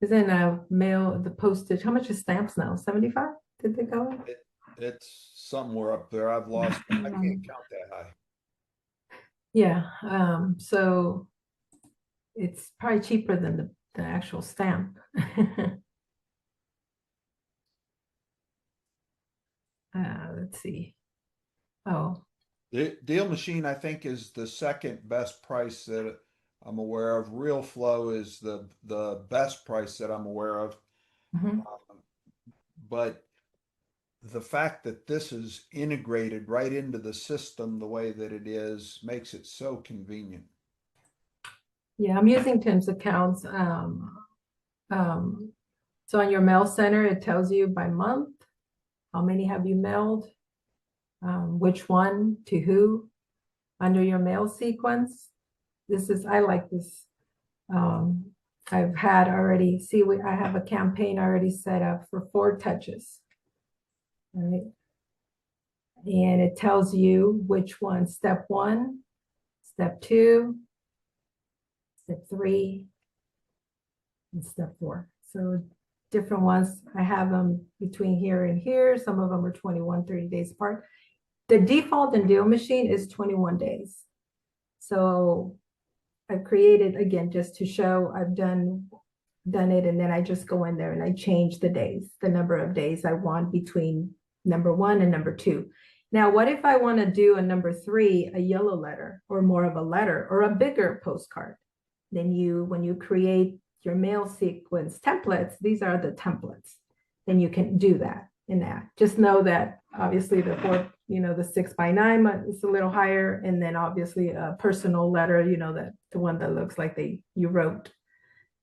Isn't mail, the postage, how much is stamps now? 75? Did they go up? It's somewhere up there. I've lost, I can't count that high. Yeah, so it's probably cheaper than the actual stamp. Let's see. Oh, The DealMachine, I think, is the second best price that I'm aware of. Real Flow is the best price that I'm aware of. mhm. But the fact that this is integrated right into the system the way that it is makes it so convenient. Yeah, I'm using Tim's accounts. So on your mail center, it tells you by month, how many have you mailed, which one to who, under your mail sequence. I like this. I've had already, I have a campaign already set up for 4 touches. All right. And it tells you which one, step 1, step 2, step 3, and step 4. So different ones, I have them between here and here. Some of them are 21, 30 days apart. The default in DealMachine is 21 days. So I've created, again, just to show, I've done done it, and then I just go in there and I change the days, the number of days I want between number 1 and number 2. Now, what if I want to do a number 3, a yellow letter, or more of a letter, or a bigger postcard? Then when you create your mail sequence templates, these are the templates. Then you can do that in that. Just know that obviously the 6x9 is a little higher, and then obviously a personal letter, the one that looks like you wrote.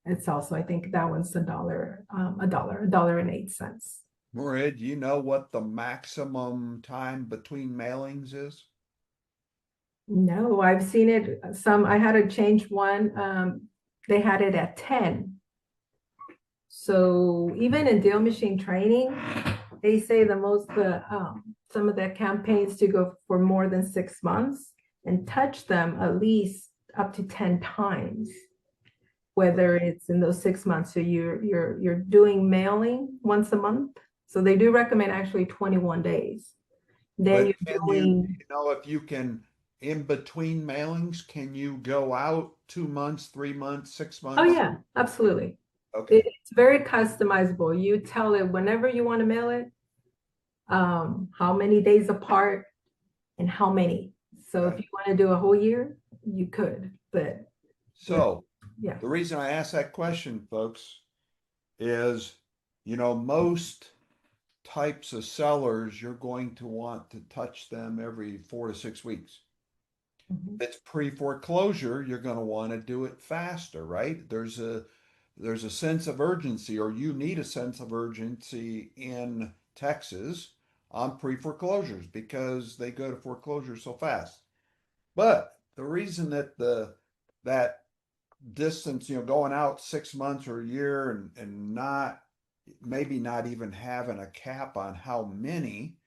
It's also, I think that one's $1.08. Maria, do you know what the maximum time between mailings is? No, I've seen it. I had to change one. They had it at 10. So even in DealMachine training, they say some of their campaigns to go for more than 6 months and touch them at least up to 10 times, whether it's in those 6 months. So you're doing mailing once a month. So they do recommend actually 21 days. Then But you're can doing, if you can, in between mailings, can you go out 2 months, 3 months, 6 months? oh yeah, absolutely. Okay. It's very customizable. You tell it whenever you want to mail it, how many days apart and how many. So if Okay. you want to do a whole year, you could, but So yeah. the reason I ask that question, folks, is, most types of sellers, you're going to want to touch them every 4 to 6 weeks. Mhm. If it's pre-foreclosure, you're going to want to do it faster, right? There's a sense of urgency, or you need a sense of urgency in Texas on pre-foreclosures because they go to foreclosure so fast. But the reason that that distance, going out 6 months or a year and maybe not even having a cap on how many,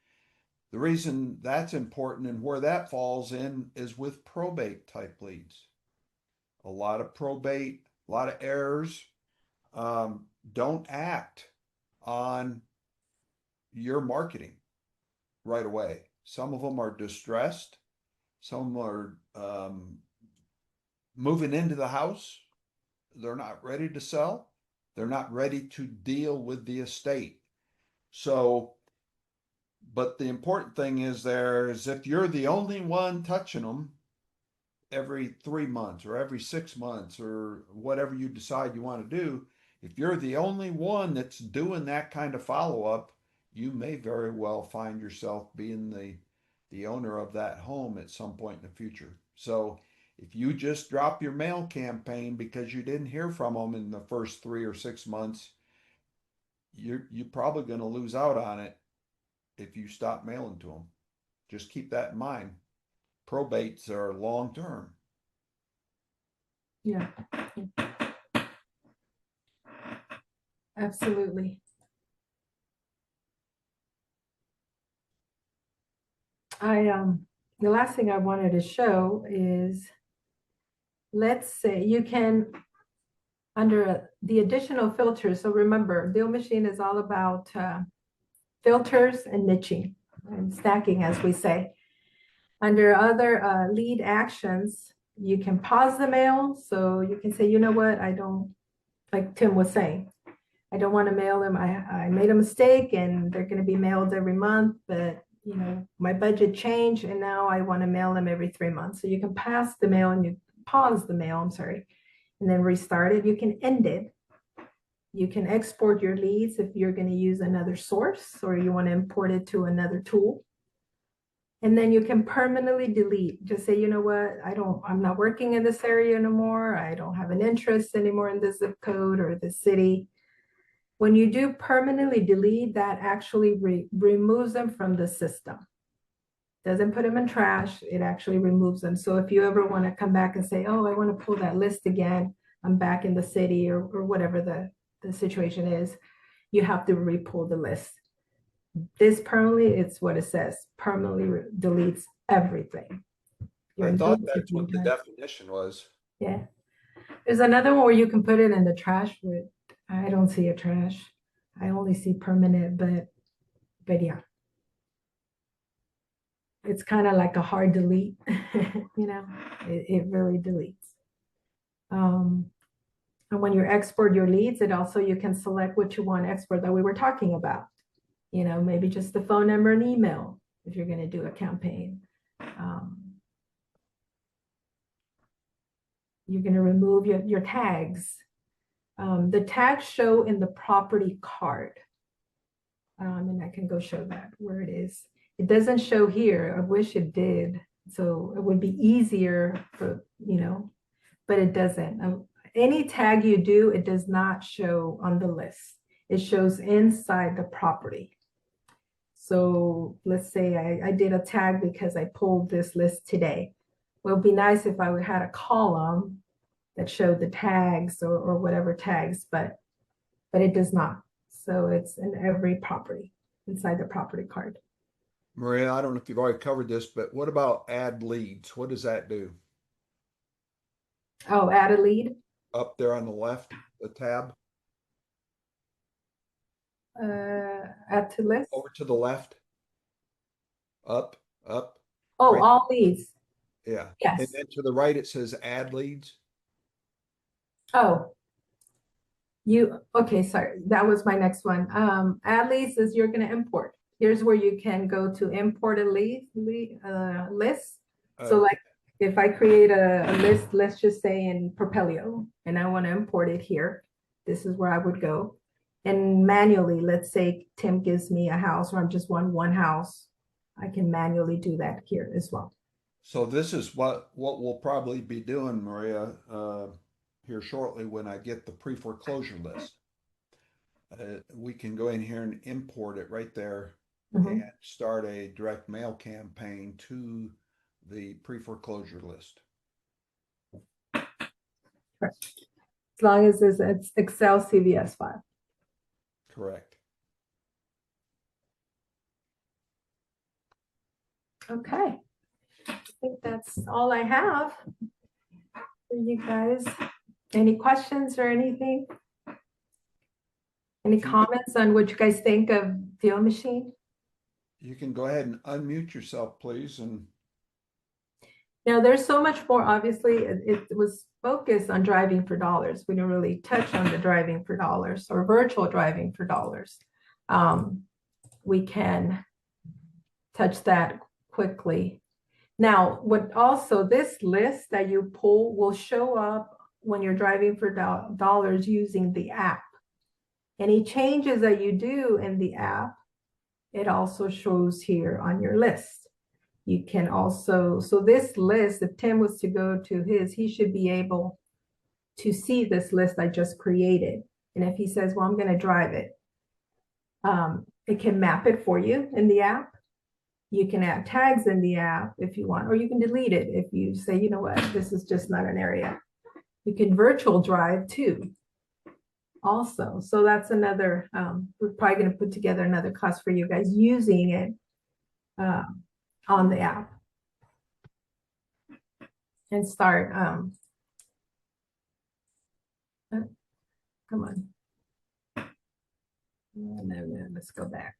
the reason that's important and where that falls in is with probate type leads. A lot of probate, a lot of errors, don't act on your marketing right away. Some of them are distressed. Some are moving into the house. They're not ready to sell. They're not ready to deal with the estate. So, but the important thing is if you're the only one touching them every 3 months or every 6 months or whatever you decide you want to do, if you're the only one that's doing that kind of follow-up, you may very well find yourself being the owner of that home at some point in the future. So if you just drop your mail campaign because you didn't hear from them in the first 3 or 6 months, you're probably going to lose out on it if you stop mailing to them. Just keep that in mind. Probates are long term. Yeah, absolutely. The last thing I wanted to show is, let's say you can, under the additional filters. So remember, DealMachine is all about filters and niching and stacking, as we say. Under other lead actions, you can pause the mail. So you can say, you know what, I don't, like Tim was saying, I don't want to mail them. I made a mistake and they're going to be mailed every month, but my budget changed and now I want to mail them every 3 months. So you can pass the mail and you pause the mail, I'm sorry, and then restart it. You can end it. You can export your leads if you're going to use another source or you want to import it to another tool. And then you can permanently delete. Just say, you know what, I'm not working in this area anymore. I don't have an interest anymore in this zip code or this city. When you do permanently delete, that actually removes them from the system. Doesn't put them in trash, it actually removes them. So if you ever want to come back and say, oh, I want to pull that list again, I'm back in the city or whatever the situation is, you have to re-pull the list. This permanently, it's what it says, permanently deletes everything. I thought that's what the definition was. Yeah. There's another one where you can put it in the trash, but I don't see a trash. I only see permanent, but yeah. It's kind of like a hard delete, it really deletes. And when you export your leads, it also, you can select what you want to export that we were talking about. You know, maybe just the phone number and email if you're going to do a campaign. You're going to remove your tags. The tags show in the property card. And I can go show that where it is. It doesn't show here. I wish it did. So it would be easier for, you know, but it doesn't. Any tag you do, it does not show on the list. It shows inside the property. So let's say I did a tag because I pulled this list today. Well, it'd be nice if I had a column that showed the tags or whatever tags, but it does not. So it's in every property inside the property card. Maria, I don't know if you've already covered this, but what about add leads? What does that do? Oh, add a lead. Up there on the left, the tab, Add to list. over to the left. Up. Oh, right. all leads. Yeah. Yes. And then to the right, it says add leads. Oh, okay, sorry. That was my next one. Add leads is you're going to import. Here's where you can go to import a list. So like if I create a list, let's just say in Propelio, and I want to import it here, this is where I would go. And manually, let's say Tim gives me a house or I'm just one house. I can manually do that here as well. So this is what we'll probably be doing, Maria, here shortly when I get the pre-foreclosure list. We can go in here and import it right there and start a direct mail campaign to the pre-foreclosure list. Correct. As long as it's Excel CVS file. Correct. Okay. I think that's all I have for you guys. Any questions or anything? Any comments on what you guys think of DealMachine? You can go ahead and unmute yourself, please. And now there's so much more. Obviously, it was focused on driving for dollars. We didn't really touch on the driving for dollars or virtual driving for dollars. We can touch that quickly. Now, what also this list that you pull will show up when you're driving for dollars using the app. Any changes that you do in the app, it also shows here on your list. You can also, so this list, if Tim was to go to his, he should be able to see this list I just created. And if he says, well, I'm going to drive it, it can map it for you in the app. You can add tags in the app if you want, or you can delete it if you say, you know what, this is just not an area. You can virtual drive too. Also, so that's another, we're probably going to put together another class for you guys using it on the app and start, come on. No, let's go back.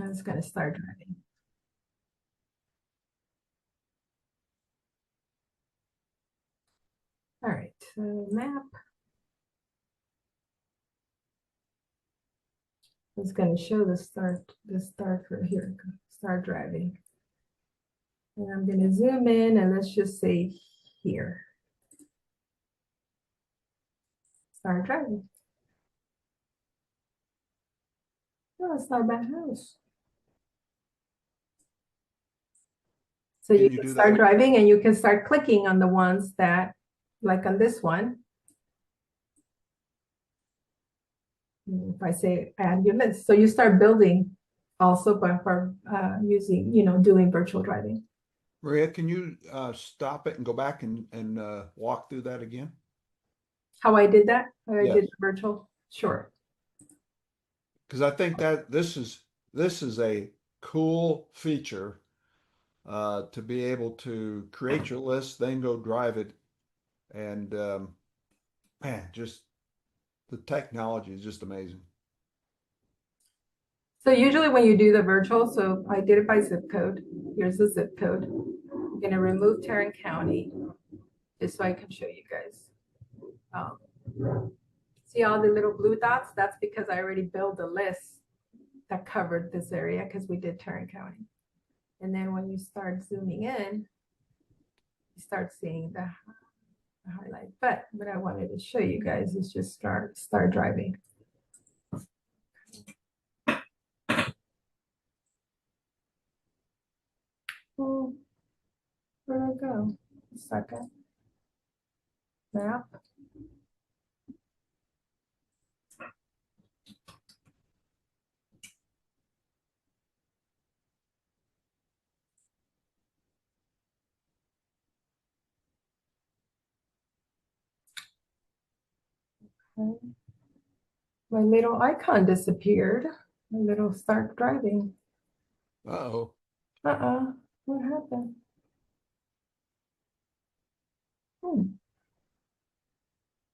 I was going to start driving. All right, so map. It's going to show the start for here, start driving. And I'm going to zoom in and let's just say here. Start driving. Oh, it's not a bad house. So you can start driving and you can start clicking on the ones that, like on this one. If I say add your list, so you start building also by using, doing virtual driving. Maria, can you stop it and go back and walk through that again? How I did that? How I Yes. did the virtual? Sure. Because I think that this is a cool feature to be able to create your list, then go drive it, and man, just the technology is just amazing. So usually when you do the virtual, so I did it by zip code. Here's the zip code. I'm going to remove Tarrant County. just so I can show you guys. See all the little blue dots? That's because I already built a list that covered this area because we did Tarrant County. And then when you start zooming in, you start seeing the highlight. But what I wanted to show you guys is just start driving. Oh, where'd I go? A second. Map. Okay. My little icon disappeared. My little start driving. Uh-oh. What happened?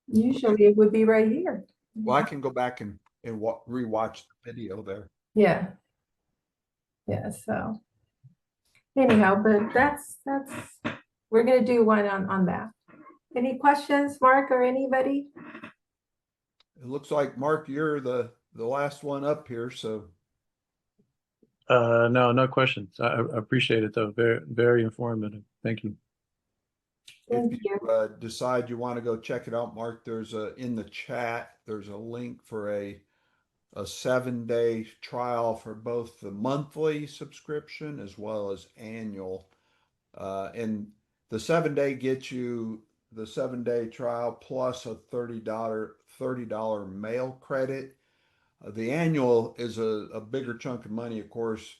Usually it would be right here. Well, I can go back and rewatch the video there. Yeah. Yeah, so anyhow, but that's we're gonna do one on that. Any questions, Mark or anybody? It looks like, Mark, you're the last one up here, so No, no questions. I appreciate it though. Very, very informative. Thank you. Thank if you. you decide you want to go check it out, Mark, there's in the chat, there's a link for a 7-day trial for both the monthly subscription as well as annual. And the 7-day gets you the 7-day trial plus a $30 mail credit. The annual is a bigger chunk of money, of course.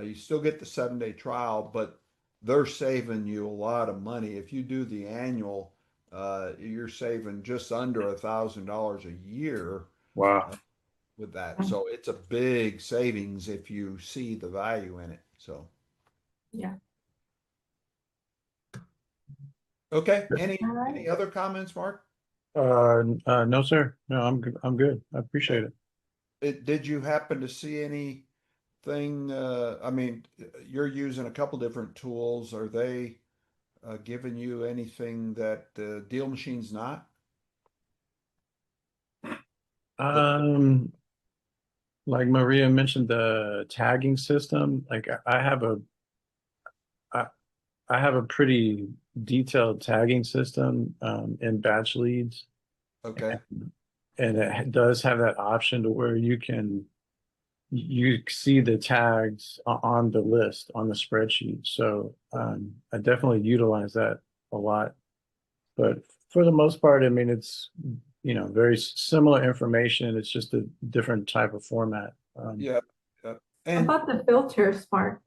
You still get the 7-day trial, but they're saving you a lot of money. If you do the annual, you're saving just under $1,000 a year Wow. with that. So it's a big savings if you see the value in it. So Yeah. okay. All right. Any other comments, Mark? No, sir. No, I'm good. I'm good. I appreciate it. Did you happen to see anything? I mean, you're using a couple different tools. Are they giving you anything that DealMachine's not? Like Maria mentioned, the tagging system. Like I, I have a pretty detailed tagging system in batch leads, Okay. and it does have that option to where you see the tags on the list on the spreadsheet. So I definitely utilize that a lot. But for the most part, I mean, it's very similar information. It's just a different type of format. Yeah. How And about the filters, Mark?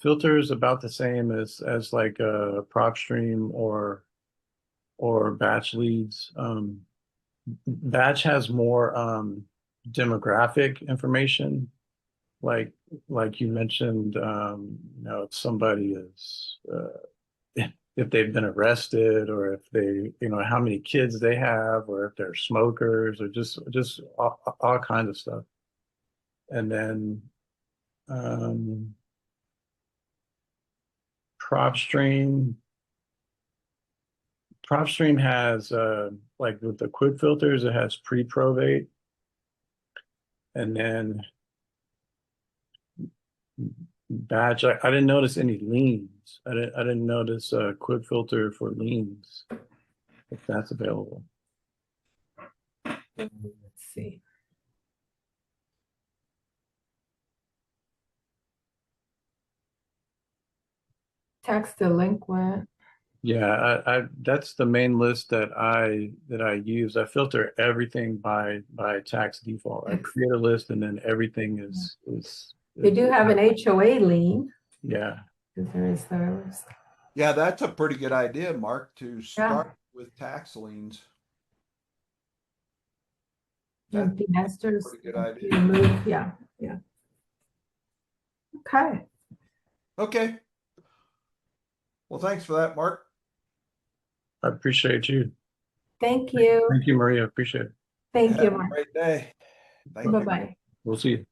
Filters about the same as like a prop stream or batch leads. Batch has more demographic information, like you mentioned. If somebody is if they've been arrested, or if they, how many kids they have, or if they're smokers, or just all kinds of stuff. And then prop stream has like with the quick filters, it has pre-probate, and then batch. I didn't notice any liens. I didn't notice a quick filter for liens, if that's available. Let's see. Tax delinquent. Yeah, I that's the main list that I use. I filter everything by tax default. I create a list, and then everything is They do have an HOA lien. Yeah. There is those. yeah, that's a pretty good idea, Mark, to start with tax liens. Empty nesters. Pretty good idea. Remove. Yeah. Okay. Okay. Well, thanks for that, Mark. I appreciate you. Thank you. Thank you, Maria. Appreciate it. Thank you, Have a Mark. great day. Thank you. Bye-bye. We'll see you.